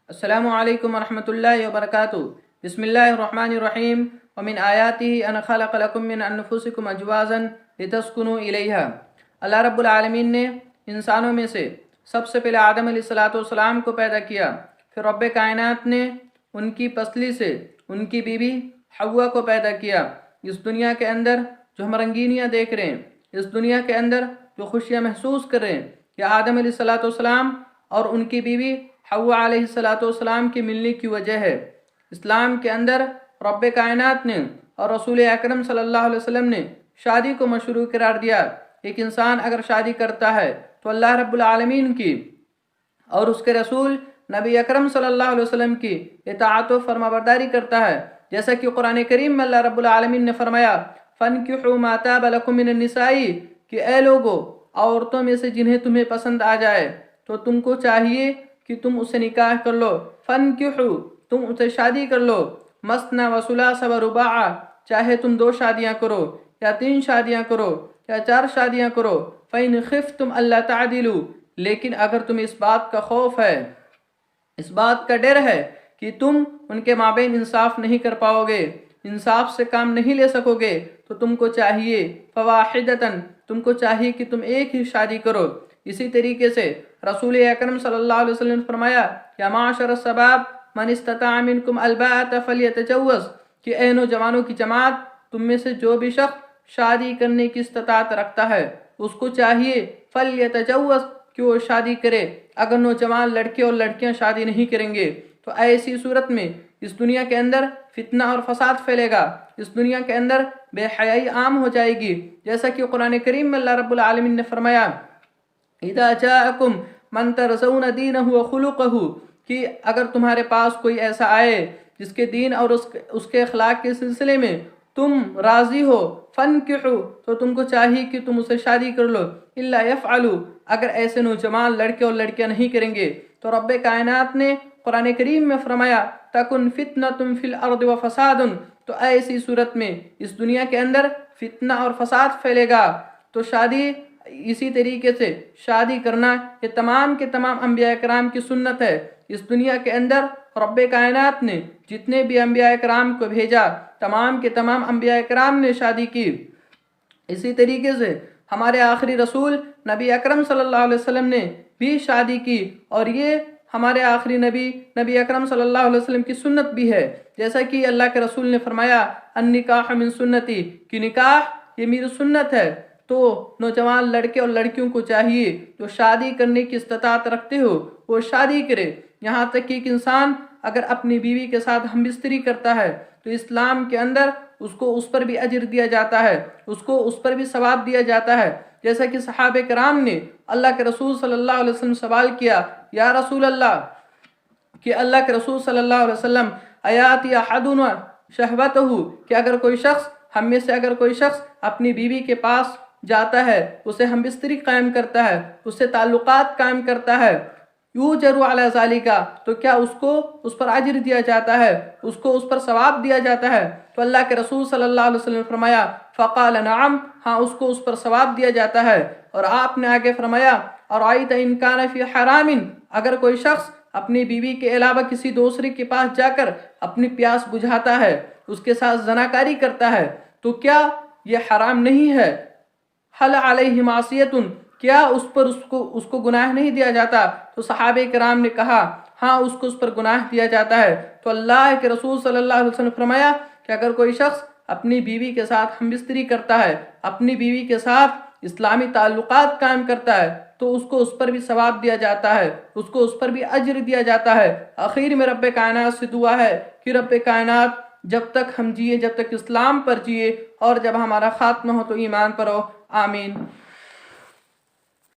السلام علیکم ورحمۃ اللہ وبرکاتہ۔ بسم اللہ الرحمن الرحیم۔ ومن آیاتہ ان خلق لکم من انفسکم ازواجا لتسکنوا الیہا۔ اللہ رب العالمین نے انسانوں میں سے سب سے پہلے آدم علیہ السلام کو پیدا کیا، پھر رب کائنات نے ان کی پسلی سے ان کی بیوی حوا کو پیدا کیا۔ اس دنیا کے اندر جو ہم رنگینیاں دیکھ رہے ہیں، اس دنیا کے اندر جو خوشیاں محسوس کر رہے ہیں، یہ آدم علیہ السلام اور ان کی بیوی حوا علیہ السلام کی ملنے کی وجہ ہے۔ اسلام کے اندر رب کائنات نے اور رسول اکرم صلی اللہ علیہ وسلم نے شادی کو مشروع قرار دیا۔ ایک انسان اگر شادی کرتا ہے تو اللہ رب العالمین کی اور اس کے رسول نبی اکرم صلی اللہ علیہ وسلم کی اطاعت و فرمانبرداری کرتا ہے، جیسا کہ قرآن کریم میں اللہ رب العالمین نے فرمایا فَانْكِحُوا مَا طَابَ لَكُم مِّنَ النِّسَاءِ کہ اے لوگو، عورتوں میں سے جنہیں تمہیں پسند آ جائے تو تم کو چاہیے کہ تم اسے نکاح کر لو۔ فَانْكِحُوا تم اسے شادی کر لو، مَثْنَىٰ وَثُلَاثَ وَرُبَاعَ چاہے تم 2 شادیاں کرو یا 3 شادیاں کرو یا 4 شادیاں کرو۔ فَإِنْ خِفْتُمْ أَلَّا تَعْدِلُوا لیکن اگر تمہیں اس بات کا خوف ہے، اس بات کا ڈر ہے کہ تم ان کے مابین انصاف نہیں کر پاؤ گے، انصاف سے کام نہیں لے سکو گے، تو تم کو چاہیے فواحدتاً تم کو چاہیے کہ تم ایک ہی شادی کرو۔ اسی طریقے سے رسول اکرم صلی اللہ علیہ وسلم نے فرمایا یا معاشر الشباب من استطاع منکم الباءۃ فلیتزوج کہ اے نوجوانوں کی جماعت، تم میں سے جو بھی شخص شادی کرنے کی استطاعت رکھتا ہے اس کو چاہیے فلیتزوج کہ وہ شادی کرے۔ اگر نوجوان لڑکے اور لڑکیاں شادی نہیں کریں گے تو ایسی صورت میں اس دنیا کے اندر فتنہ اور فساد پھیلے گا، اس دنیا کے اندر بے حیائی عام ہو جائے گی، جیسا کہ قرآن کریم میں اللہ رب العالمین نے فرمایا اذا جاءکم من ترضون دینہ وخلقہ کہ اگر تمہارے پاس کوئی ایسا آئے جس کے دین اور اس کے اخلاق کے سلسلے میں تم راضی ہو، فَانْكِحُوا تو تم کو چاہیے کہ تم اسے شادی کر لو۔ اِلَّا يَفْعَلُوا اگر ایسے نوجوان لڑکے اور لڑکیاں نہیں کریں گے تو رب کائنات نے قرآن کریم میں فرمایا تَكُنْ فِتْنَةٌ فِي الْأَرْضِ وَفَسَادٌ تو ایسی صورت میں اس دنیا کے اندر فتنہ اور فساد پھیلے گا۔ تو شادی اسی طریقے سے شادی کرنا یہ تمام کے تمام انبیاء کرام کی سنت ہے۔ اس دنیا کے اندر رب کائنات نے جتنے بھی انبیاء کرام کو بھیجا تمام کے تمام انبیاء کرام نے شادی کی۔ اسی طریقے سے ہمارے آخری رسول نبی اکرم صلی اللہ علیہ وسلم نے بھی شادی کی، اور یہ ہمارے آخری نبی اکرم صلی اللہ علیہ وسلم کی سنت بھی ہے، جیسا کہ اللہ کے رسول نے فرمایا النکاح من سنتی کہ نکاح یہ میری سنت ہے۔ تو نوجوان لڑکے اور لڑکیوں کو چاہیے جو شادی کرنے کی استطاعت رکھتے ہو وہ شادی کرے۔ یہاں تک کہ ایک انسان اگر اپنی بیوی کے ساتھ ہم بستری کرتا ہے تو اسلام کے اندر اس پر بھی اجر دیا جاتا ہے، اس پر بھی ثواب دیا جاتا ہے، جیسا کہ صحابہ کرام نے اللہ کے رسول صلی اللہ علیہ وسلم سوال کیا یا رسول اللہ کہ اللہ کے رسول صلی اللہ علیہ وسلم آیاتی احدنا شہوتہ کہ اگر کوئی شخص ہم میں سے اگر کوئی شخص اپنی بیوی کے پاس جاتا ہے، اسے ہم بستری قائم کرتا ہے، اس سے تعلقات قائم کرتا ہے، یوجر علی ذالک تو کیا اس پر اجر دیا جاتا ہے، اس پر ثواب دیا جاتا ہے؟ تو اللہ کے رسول صلی اللہ علیہ وسلم نے فرمایا فقال نعم ہاں اس پر ثواب دیا جاتا ہے۔ اور آپ نے آگے فرمایا ارائیت ان کان فی حرام اگر کوئی شخص اپنی بیوی کے علاوہ کسی دوسرے کے پاس جا کر اپنی پیاس بجھاتا ہے، اس کے ساتھ زناکاری کرتا ہے تو کیا یہ حرام نہیں ہے؟ حل علیہ معصیت کیا اس کو گناہ نہیں دیا جاتا؟ تو صحابہ کرام نے کہا ہاں اس پر گناہ دیا جاتا ہے۔ تو اللہ کے رسول صلی اللہ علیہ وسلم نے فرمایا کہ اگر کوئی شخص اپنی بیوی کے ساتھ ہم بستری کرتا ہے، اپنی بیوی کے ساتھ اسلامی تعلقات قائم کرتا ہے تو اس پر بھی ثواب دیا جاتا ہے، اس پر بھی اجر دیا جاتا ہے۔ آخر میں رب کائنات سے دعا ہے کہ رب کائنات جب تک ہم جیے، جب تک اسلام پر جیے، اور جب ہمارا خاتمہ ہو تو ایمان پر ہو، آمین۔